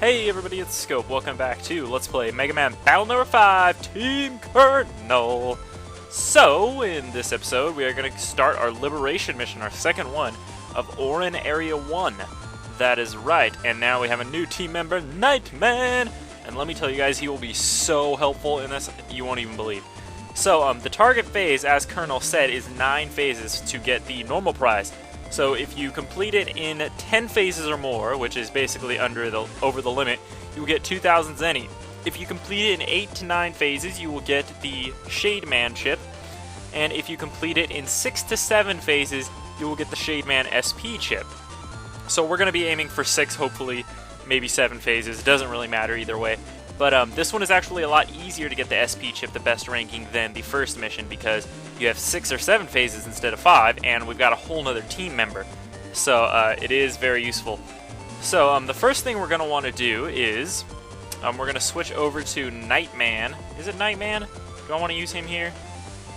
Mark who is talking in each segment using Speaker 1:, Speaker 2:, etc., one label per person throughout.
Speaker 1: Hey everybody, it's Scope. Welcome back to Let's Play Megaman Battle Number 5, Team Colonel. So, in this episode, we are going to start our Liberation mission, our second one, of Orin Area 1. That is right, and now we have a new team member, Nightman! And let me tell you guys, he will be so helpful in this, you won't even believe. So, the target phase, as Colonel said, is 9 phases to get the normal prize. So if you complete it in 10 phases or more, which is basically over the limit, you will get 2,000 Zenny. If you complete it in 8 to 9 phases, you will get the Shademan chip. And if you complete it in 6 to 7 phases, you will get the Shademan SP chip. So we're going to be aiming for 6, hopefully, maybe 7 phases. It doesn't really matter either way. But this one is actually a lot easier to get the SP chip, the best ranking, than the first mission, because you have 6 or 7 phases instead of 5, and we've got a whole nother team member. So it is very useful. So the first thing we're going to want to do is we're going to switch over to Nightman. Is it Nightman? Do I want to use him here?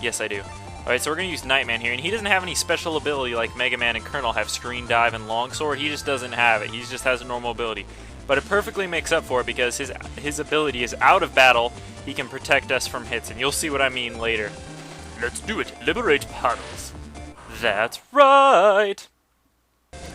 Speaker 1: Yes, I do. Alright, so we're going to use Nightman here, and he doesn't have any special ability like Megaman and Colonel have, Screen Dive and Longsword. He just doesn't have it. He just has a normal ability. But it perfectly makes up for it because his ability is out of battle. He can protect us from hits, and you'll see what I mean later. Let's do it. Liberate panels. That's right.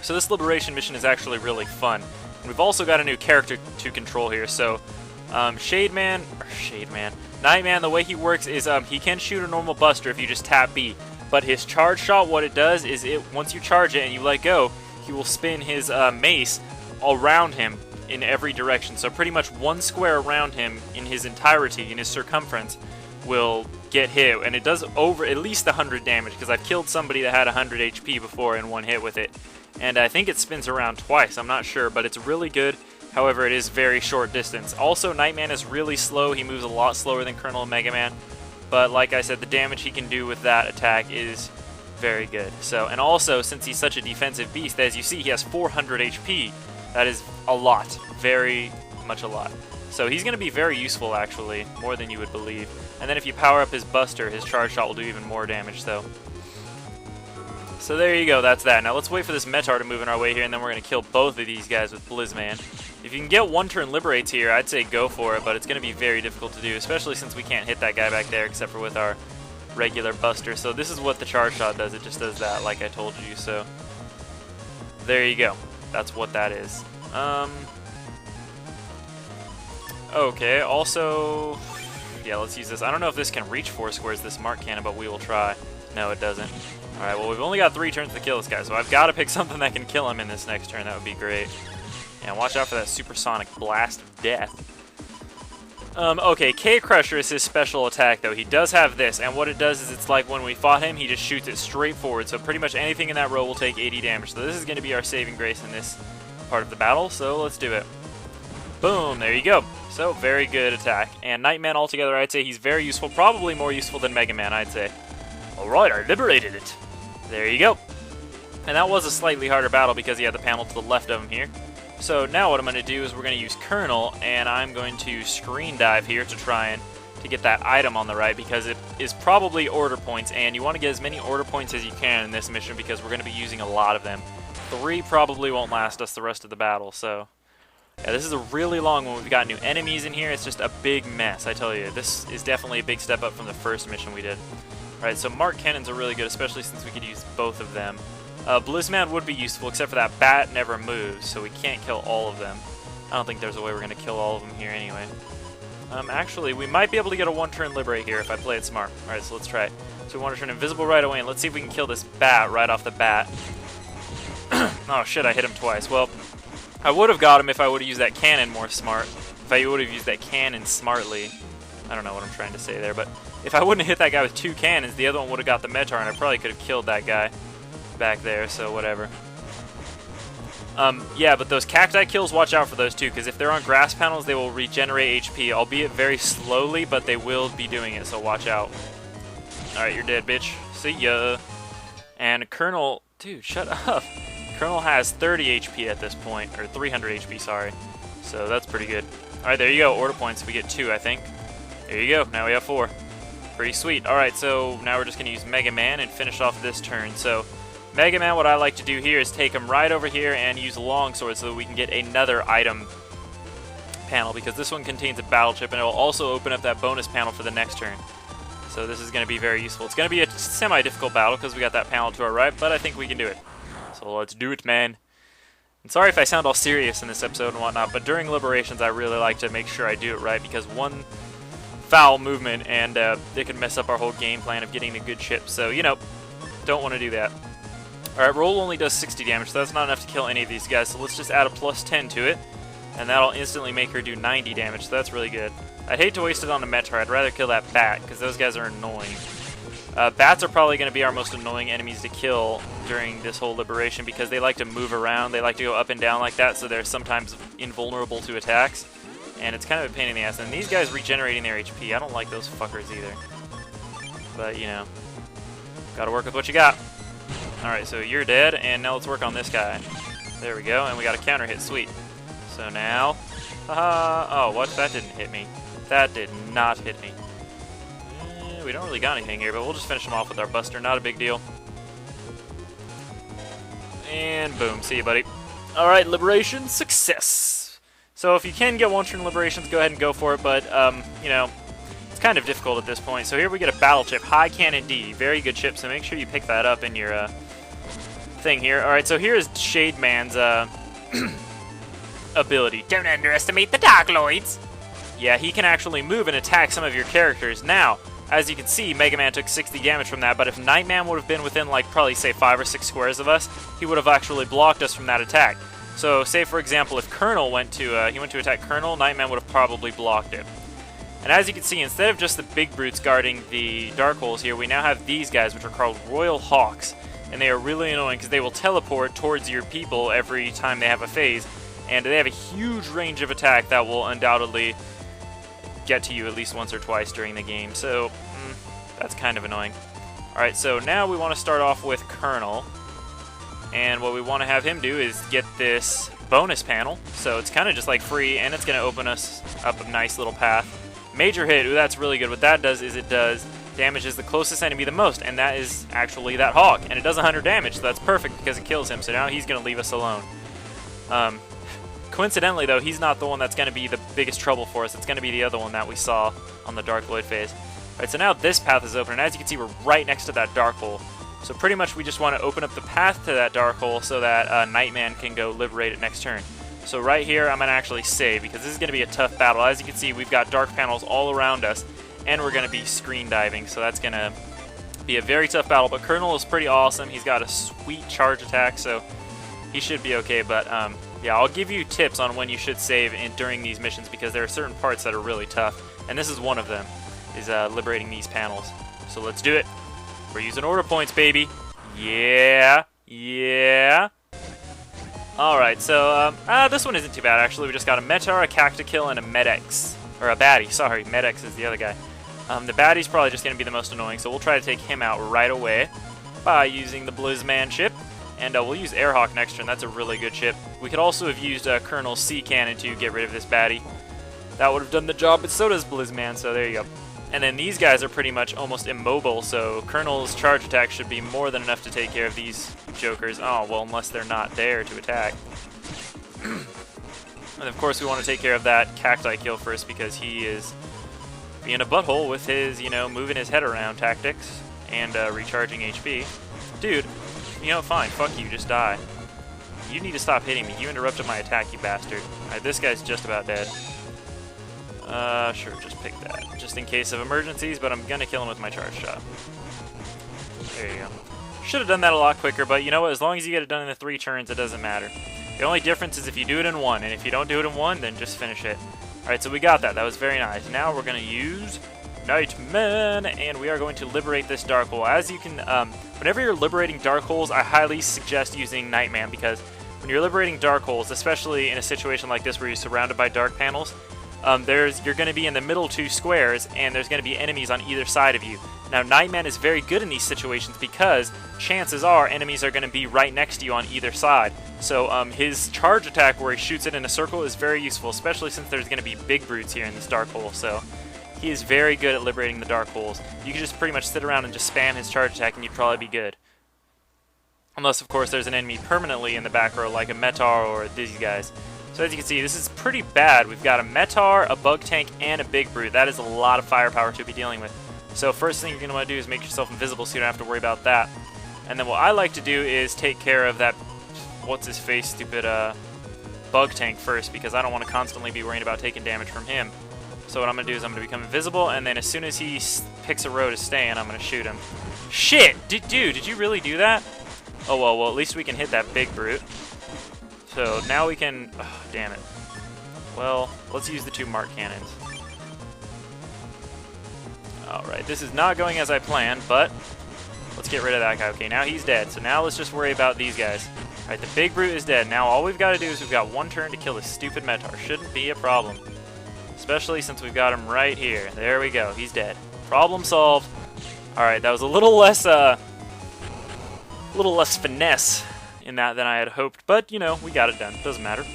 Speaker 1: So this Liberation mission is actually really fun. And we've also got a new character to control here. So Nightman, the way he works is he can shoot a normal buster if you just tap B. But his charge shot, what it does is once you charge it and you let go, he will spin his mace around him in every direction. So pretty much one square around him in his entirety, in his circumference, will get hit, and it does over at least 100 damage, because I've killed somebody that had 100 HP before in one hit with it. And I think it spins around twice, I'm not sure, but it's really good. However, it is very short distance. Also, Nightman is really slow. He moves a lot slower than Colonel and Megaman. But like I said, the damage he can do with that attack is very good. So, and also, since he's such a defensive beast, as you see, he has 400 HP. That is a lot. Very much a lot. So he's going to be very useful, actually, more than you would believe. And then if you power up his buster, his charge shot will do even more damage, though. So there you go, that's that. Now let's wait for this Metar to move in our way here, and then we're going to kill both of these guys with Blizzman. If you can get one-turn Liberates here, I'd say go for it, but it's going to be very difficult to do, especially since we can't hit that guy back there except for with our regular buster. So this is what the charge shot does. It just does that, like I told you. So there you go. That's what that is. Okay, also, yeah, let's use this. I don't know if this can reach 4 squares, this Mark Cannon, but we will try. No, it doesn't. Alright, well, we've only got 3 turns to kill this guy, so I've got to pick something that can kill him in this next turn. That would be great. And watch out for that supersonic blast of death. Okay, K-Crusher is his special attack, though. He does have this, and what it does is it's like when we fought him, he just shoots it straight forward, so pretty much anything in that row will take 80 damage. So this is going to be our saving grace in this part of the battle, so let's do it. Boom, there you go. So, very good attack. And Nightman altogether, I'd say he's very useful, probably more useful than Megaman, I'd say. Alright, I liberated it. There you go. And that was a slightly harder battle because he had the panel to the left of him here. So now what I'm going to do is we're going to use Colonel, and I'm going to Screen Dive here to try to get that item on the right, because it is probably order points, and you want to get as many order points as you can in this mission because we're going to be using a lot of them. 3 probably won't last us the rest of the battle, so yeah, this is a really long one. We've got new enemies in here. It's just a big mess, I tell you. This is definitely a big step up from the first mission we did. Alright, so Mark Cannons are really good, especially since we could use both of them. Blizzman would be useful, except for that bat never moves, so we can't kill all of them. I don't think there's a way we're going to kill all of them here anyway. Actually, we might be able to get a one-turn Liberate here if I play it smart. Alright, so let's try it. So we want to turn invisible right away, and let's see if we can kill this bat right off the bat. Oh shit, I hit him twice. Well, I would have got him if I would have used that cannon more smart. If I would have used that cannon smartly. I don't know what I'm trying to say there, but if I wouldn't have hit that guy with 2 cannons, the other one would have got the Metar, and I probably could have killed that guy back there, so whatever. Yeah, but those cacti kills, watch out for those too, because if they're on grass panels, they will regenerate HP, albeit very slowly, but they will be doing it, so watch out. Alright, you're dead, bitch. See ya. And Colonel... Dude, shut up. Colonel has 30 HP at this point, or 300 HP, sorry. So that's pretty good. Alright, there you go. Order points. We get 2, I think. There you go. Now we have 4. Pretty sweet. Alright, so now we're just going to use Megaman and finish off this turn. So, Megaman, what I like to do here is take him right over here and use Longsword so that we can get another item panel because this one contains a battle chip, and it will also open up that bonus panel for the next turn. So this is going to be very useful. It's going to be a semi-difficult battle because we got that panel to our right, but I think we can do it. So let's do it, man. And sorry if I sound all serious in this episode and whatnot, but during Liberations I really like to make sure I do it right, because one foul movement and it could mess up our whole game plan of getting the good chip. So, you know, don't want to do that. Alright, roll only does 60 damage, so that's not enough to kill any of these guys, so let's just add a plus 10 to it, and that'll instantly make her do 90 damage, so that's really good. I'd hate to waste it on a Metar. I'd rather kill that bat, because those guys are annoying. Bats are probably going to be our most annoying enemies to kill during this whole Liberation, because they like to move around, they like to go up and down like that, so they're sometimes invulnerable to attacks, and it's kind of a pain in the ass. And these guys regenerating their HP, I don't like those fuckers either. But, you know, gotta work with what you got. Alright, so you're dead, and now let's work on this guy. There we go, and we got a counter hit, sweet. So now, haha, oh, what? That didn't hit me. That did not hit me. We don't really got anything here, but we'll just finish him off with our buster, not a big deal. And boom, see you, buddy. Alright, Liberation, success! So if you can get one-turn Liberations, go ahead and go for it, but, you know, it's kind of difficult at this point. So here we get a battle chip, High Cannon D, very good chip, so make sure you pick that up in your, thing here. Alright, so here's Shademan's, ability. Don't underestimate the Darkloids! Yeah, he can actually move and attack some of your characters. Now, as you can see, Megaman took 60 damage from that, but if Nightman would have been within, like, probably, say, 5 or 6 squares of us, he would have actually blocked us from that attack. So, say, for example, if Colonel went to, he went to attack Colonel, Nightman would have probably blocked it. And as you can see, instead of just the big brutes guarding the dark holes here, we now have these guys, which are called Royal Hawks. And they are really annoying because they will teleport towards your people every time they have a phase. And they have a huge range of attack that will undoubtedly get to you at least once or twice during the game. So, that's kind of annoying. Alright, so now we want to start off with Colonel. And what we want to have him do is get this bonus panel. So it's kind of just like free, and it's going to open us up a nice little path. Major hit, ooh, that's really good. What that does is it does damages the closest enemy the most, and that is actually that hawk. And it does 100 damage, so that's perfect because it kills him. So now he's going to leave us alone. Coincidentally, though, he's not the one that's going to be the biggest trouble for us. It's going to be the other one that we saw on the Darkloid phase. Alright, so now this path is open, and as you can see, we're right next to that dark hole. So pretty much we just want to open up the path to that dark hole so that Nightman can go liberate it next turn. So right here, I'm going to actually save, because this is going to be a tough battle. As you can see, we've got dark panels all around us, and we're going to be screen diving, so that's going to be a very tough battle. But Colonel is pretty awesome. He's got a sweet charge attack, so he should be okay. But yeah, I'll give you tips on when you should save during these missions, because there are certain parts that are really tough, and this is one of them, is liberating these panels. So let's do it. We're using order points, baby. Yeah, yeah. Alright, so this one isn't too bad, actually. We just got a Metar, a Cactikill, and a Medex. Or a Baddie, sorry. Medex is the other guy. The Baddie's probably just going to be the most annoying, so we'll try to take him out right away by using the Blizzman chip. And we'll use Airhawk next turn. That's a really good chip. We could also have used Colonel's Sea Cannon to get rid of this baddie. That would have done the job, but so does Blizzman, so there you go. And then these guys are pretty much almost immobile, so Colonel's charge attack should be more than enough to take care of these jokers. Oh, well, unless they're not there to attack. And of course we want to take care of that Cacti kill first, because he is being a butthole with his, you know, moving his head around tactics and recharging HP. Dude. You know, fine, fuck you, just die. You need to stop hitting me. You interrupted my attack, you bastard. Alright, this guy's just about dead. Sure, just pick that. Just in case of emergencies, but I'm gonna kill him with my charge shot. There you go. Should have done that a lot quicker, but you know what? As long as you get it done in the 3 turns, it doesn't matter. The only difference is if you do it in 1, and if you don't do it in 1, then just finish it. Alright, so we got that. That was very nice. Now we're gonna use Nightman, and we are going to liberate this dark hole. As you can, whenever you're liberating dark holes, I highly suggest using Nightman, because when you're liberating dark holes, especially in a situation like this where you're surrounded by dark panels, you're going to be in the middle 2 squares, and there's going to be enemies on either side of you. Now, Nightman is very good in these situations because chances are enemies are going to be right next to you on either side. So his charge attack, where he shoots it in a circle, is very useful, especially since there's going to be big brutes here in this dark hole. So he is very good at liberating the dark holes. You can just pretty much sit around and just spam his charge attack, and you'd probably be good. Unless, of course, there's an enemy permanently in the back row, like a Metar or these guys. So as you can see, this is pretty bad. We've got a Metar, a Bug Tank, and a Big Brute. That is a lot of firepower to be dealing with. So first thing you're going to want to do is make yourself invisible so you don't have to worry about that. And then what I like to do is take care of that, what's-his-face, stupid Bug Tank first, because I don't want to constantly be worrying about taking damage from him. So what I'm going to do is I'm going to become invisible, and then as soon as he picks a row to stay in, I'm going to shoot him. Shit! Dude, did you really do that? Oh, well, at least we can hit that Big Brute. So now we can... Oh, damn it. Well, let's use the 2 Mark Cannons. Alright, this is not going as I planned, but let's get rid of that guy. Okay, now he's dead. So now let's just worry about these guys. Alright, the Big Brute is dead. Now all we've got to do is we've got 1 turn to kill this stupid Metar. Shouldn't be a problem. Especially since we've got him right here. There we go. He's dead. Problem solved. Alright, that was a little less finesse in that than I had hoped, but you know, we got it done. Doesn't matter.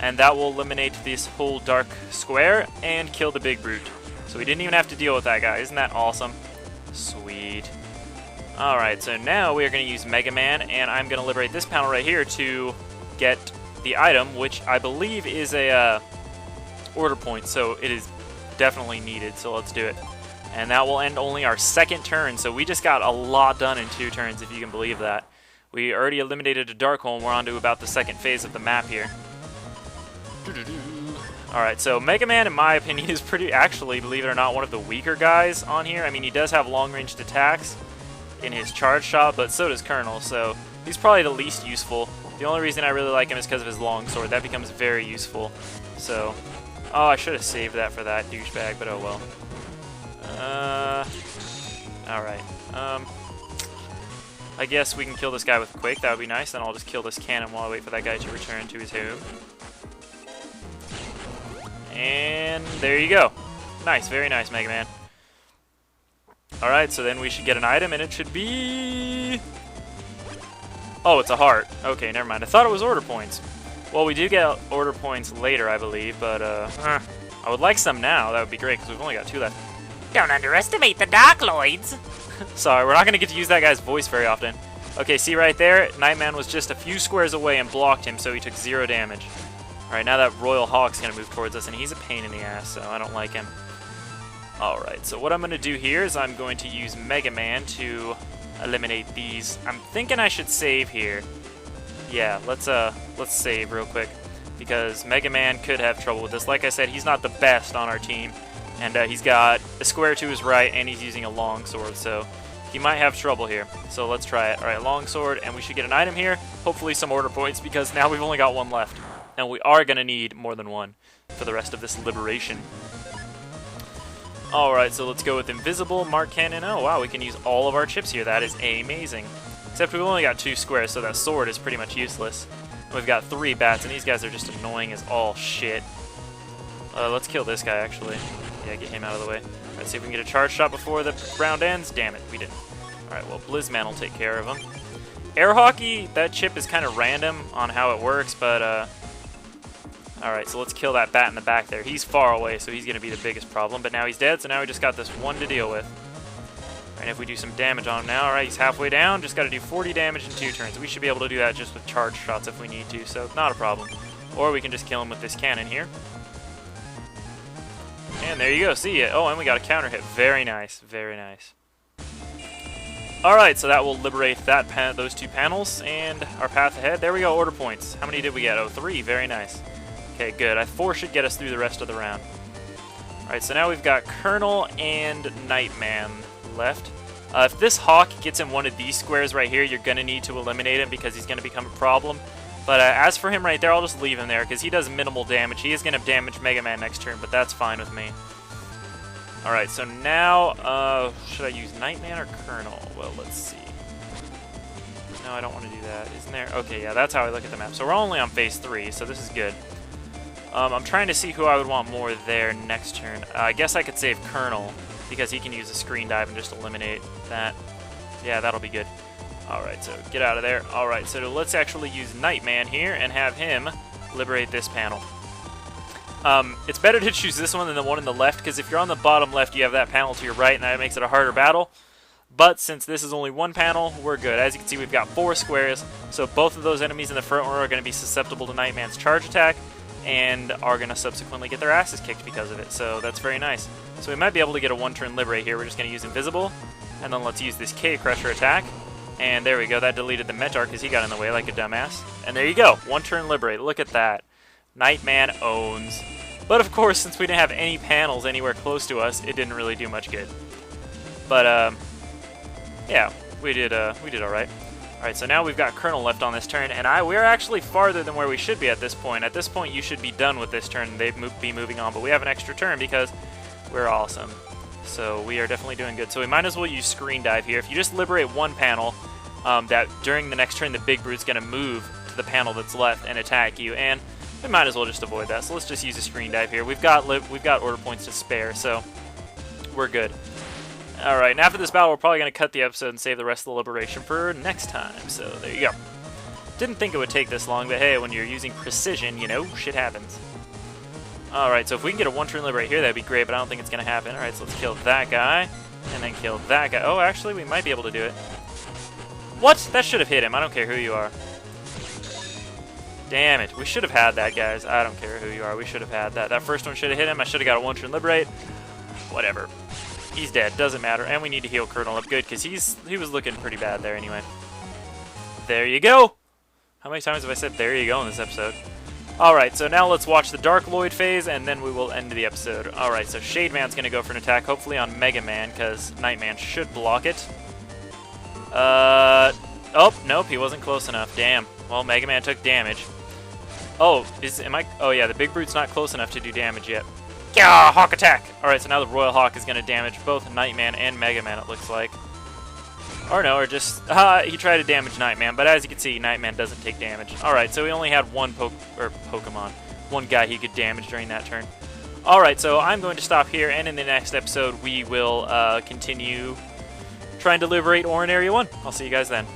Speaker 1: And that will eliminate this whole dark square and kill the Big Brute. So we didn't even have to deal with that guy. Isn't that awesome? Sweet. Alright, so now we are going to use Megaman, and I'm going to liberate this panel right here to get the item, which I believe is a order point, so it is definitely needed, so let's do it. And that will end only our 2nd turn, so we just got a lot done in 2 turns, if you can believe that. We already eliminated a dark hole, and we're on to about the 2nd phase of the map here. Alright, so Mega Man, in my opinion, is pretty, actually, believe it or not, one of the weaker guys on here. I mean, he does have long-ranged attacks in his charge shot, but so does Colonel, so he's probably the least useful. The only reason I really like him is because of his long sword. That becomes very useful. So, oh, I should have saved that for that douchebag, but oh well. Alright. I guess we can kill this guy with Quake. That would be nice. Then I'll just kill this cannon while I wait for that guy to return to his home. And there you go. Nice. Very nice, Mega Man. Alright, so then we should get an item, and it should be... Oh, it's a heart. Okay, never mind. I thought it was order points. Well, we do get order points later, I believe, but I would like some now. That would be great, because we've only got 2 left.
Speaker 2: Don't underestimate the Darkloids.
Speaker 1: Sorry, we're not going to get to use that guy's voice very often. Okay, see right there? Nightman was just a few squares away and blocked him, so he took 0 damage. Alright, now that Royal Hawk's going to move towards us, and he's a pain in the ass, so I don't like him. Alright, so what I'm going to do here is I'm going to use Mega Man to eliminate these. I'm thinking I should save here. Yeah, let's save real quick, because Mega Man could have trouble with this. Like I said, he's not the best on our team. And he's got a square to his right, and he's using a long sword, so he might have trouble here. So let's try it. Alright, long sword, and we should get an item here. Hopefully some order points, because now we've only got 1 left. And we are going to need more than 1 for the rest of this liberation. Alright, so let's go with Invisible, Mark Cannon. Oh, wow, we can use all of our chips here. That is amazing. Except we've only got 2 squares, so that sword is pretty much useless. And we've got 3 bats, and these guys are just annoying as all shit. Let's kill this guy, actually. Yeah, get him out of the way. Let's see if we can get a charge shot before the round ends. Damn it, we didn't. Alright, well, Blizzman will take care of him. Air Hockey, that chip is kind of random on how it works, but, alright, so let's kill that bat in the back there. He's far away, so he's going to be the biggest problem, but now he's dead, so now we just got this 1 to deal with. Alright, if we do some damage on him now, alright, he's halfway down, just got to do 40 damage in 2 turns. We should be able to do that just with charge shots if we need to, so not a problem. Or we can just kill him with this cannon here. And there you go, see ya. Oh, and we got a counter hit. Very nice, very nice. Alright, so that will liberate that those 2 panels and our path ahead. There we go, order points. How many did we get? Oh, 3, very nice. Okay, good. 4 should get us through the rest of the round. Alright, so now we've got Colonel and Nightman left. If this Hawk gets in one of these squares right here, you're going to need to eliminate him because he's going to become a problem. But as for him right there, I'll just leave him there because he does minimal damage. He is going to damage Mega Man next turn, but that's fine with me. Alright, so now, should I use Nightman or Colonel? Well, let's see. No, I don't want to do that. Isn't there? Okay, yeah, that's how I look at the map. So we're only on phase 3, so this is good. I'm trying to see who I would want more there next turn. I guess I could save Colonel because he can use a screen dive and just eliminate that. Yeah, that'll be good. Alright, so get out of there. Alright, so let's actually use Nightman here and have him liberate this panel. It's better to choose this one than the one in the left, because if you're on the bottom left, you have that panel to your right, and that makes it a harder battle. But since this is only 1 panel, we're good. As you can see, we've got 4 squares, so both of those enemies in the front row are going to be susceptible to Nightman's charge attack, and are going to subsequently get their asses kicked because of it, so that's very nice. So we might be able to get a one-turn Liberate here. We're just going to use Invisible, and then let's use this Cave Crusher attack. And there we go, that deleted the Metar because he got in the way like a dumbass. And there you go, one-turn Liberate, look at that. Nightman owns. But of course, since we didn't have any panels anywhere close to us, it didn't really do much good. But, yeah, we did alright. Alright, so now we've got Colonel left on this turn, and we're actually farther than where we should be at this point. At this point, you should be done with this turn, and they'd be moving on, but we have an extra turn because we're awesome. So we are definitely doing good. So we might as well use Screen Dive here. If you just liberate one panel, that during the next turn the Big Brute's going to move to the panel that's left and attack you, and we might as well just avoid that. So let's just use a Screen Dive here. We've got order points to spare, so we're good. Alright, and after this battle we're probably going to cut the episode and save the rest of the Liberation for next time. So there you go. Didn't think it would take this long, but hey, when you're using precision, you know, shit happens. Alright, so if we can get a one-turn Liberate here, that'd be great, but I don't think it's going to happen. Alright, so let's kill that guy, and then kill that guy. Oh, actually, we might be able to do it. What? That should have hit him. I don't care who you are. Damn it. We should have had that, guys. I don't care who you are. We should have had that. That first one should have hit him. I should have got a one-turn Liberate. Whatever. He's dead. Doesn't matter. And we need to heal Colonel up good, because he was looking pretty bad there anyway. There you go! How many times have I said there you go in this episode? Alright, so now let's watch the Dark Lloyd phase, and then we will end the episode. Alright, so Shademan's going to go for an attack, hopefully on Megaman, because Nightman should block it. Oh, nope, he wasn't close enough. Damn. Well, Megaman took damage. Oh, oh yeah, the Big Brute's not close enough to do damage yet. Yeah, Hawk attack! Alright, so now the Royal Hawk is going to damage both Nightman and Megaman, it looks like. Or no, or just, he tried to damage Nightman, but as you can see, Nightman doesn't take damage. Alright, so he only had one one guy he could damage during that turn. Alright, so I'm going to stop here, and in the next episode, we will continue trying to liberate Orin Area 1. I'll see you guys then.